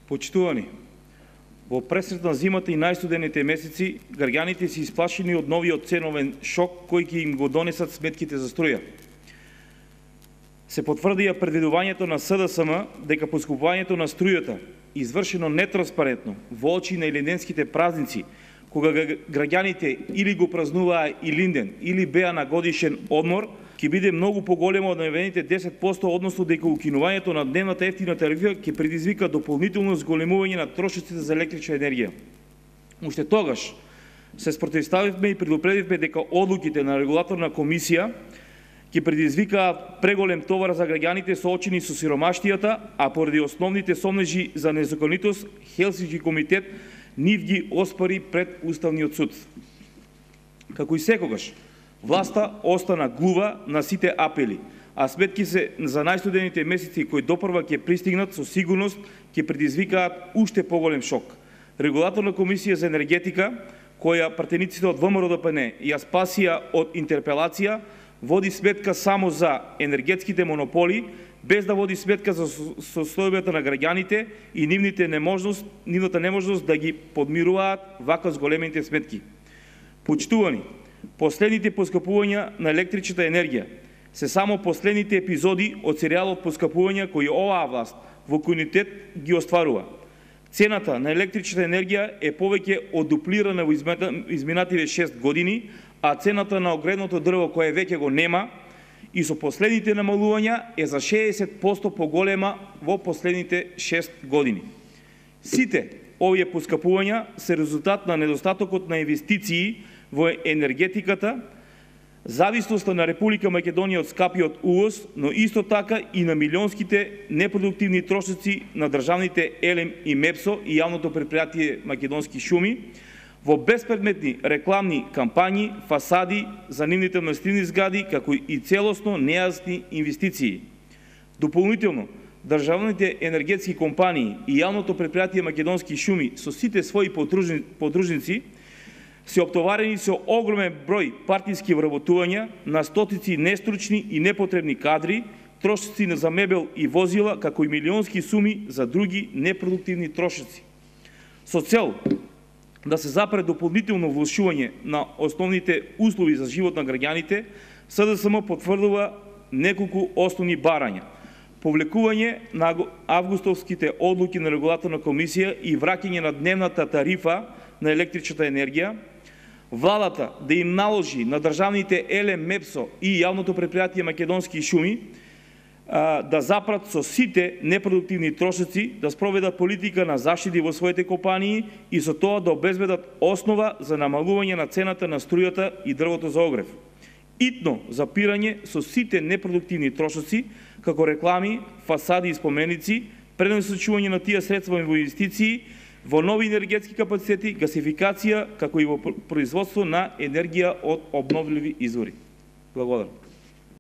Почитувани, во пресред на зимата и најстудените месеци, граѓаните се исплашени од новиот ценовен шок кој ќе им го донесат сметките за струја. Се потврдија предвидувањето на СДСМ дека поскупувањето на струјата, извршено нетранспарентно во очи на илинденските празници, кога граѓаните или го празнуваа Илинден, или беа на годишен одмор, ќе биде многу поголемо од најавените 10%, односно дека укинувањето на дневната ефтина тарифа ќе предизвика дополнително зголемување на трошоците за електрична енергија. Уште тогаш се спротивставивме и предупредивме дека одлуките на регулаторна комисија ќе предизвикаат преголем товар за граѓаните соочени со сиромаштијата, а поради основните сомнежи за незаконитост, Хелсински комитет нив ги оспари пред Уставниот суд. Како и секогаш, власта остана глува на сите апели, а сметки се за најстудените месеци кои допрва ќе пристигнат, со сигурност ќе предизвикаат уште поголем шок. Регулаторна комисија за енергетика, која пратениците од ВМРО-ДПН ја спасија од интерпелација, води сметка само за енергетските монополи, без да води сметка за состојбата на граѓаните и нивната неможност да ги подмируваат вака зголемените сметки. Почитувани, последните поскапувања на електричната енергија се само последните епизоди од серијалот поскапувања кои оваа власт во континуитет ги остварува. Цената на електричната енергија е повеќе од дуплирана во изминативе 6 години, а цената на огревното дрво кое веќе го нема и со последните намалувања е за 60% поголема во последните 6 години. Сите овие поскапувања се резултат на недостатокот на инвестиции во енергетиката, зависноста на Република Македонија од скапиот увоз, но исто така и на милионските непродуктивни трошоци на државните ЕЛЕМ и МЕПСО и јавното предпријатие Македонски шуми, во безпредметни рекламни кампањи, фасади за нивните административни згради, како и целосно нејасни инвестиции. Дополнително, државните енергетски компании и јавното предпријатие Македонски шуми со сите своји подружници се оптоварени со огромен број партиски вработувања на стотици нестручни и непотребни кадри, трошоци за мебел и возила, како и милионски суми за други непродуктивни трошоци. Со цел да се запре дополнително влошување на основните услови за живот на граѓаните, СДСМ потврдува неколку основни барања: повлекување на августовските одлуки на регулаторна комисија и враќање на дневната тарифа на електричната енергија, владата да им наложи на државните ЕЛЕМ, МЕПСО и јавното предпријатие Македонски шуми да запрат со сите непродуктивни трошоци, да спроведат политика на заштити во своите компании и со тоа да обезбедат основа за намалување на цената на струјата и дрвото за огрев. Итно запирање со сите непродуктивни трошоци, како реклами, фасади и споменици, пренасочување на тие средства во инвестиции, во нови енергетски капацитети, гасификација, како и во производство на енергија од обновливи извори. Благодарам.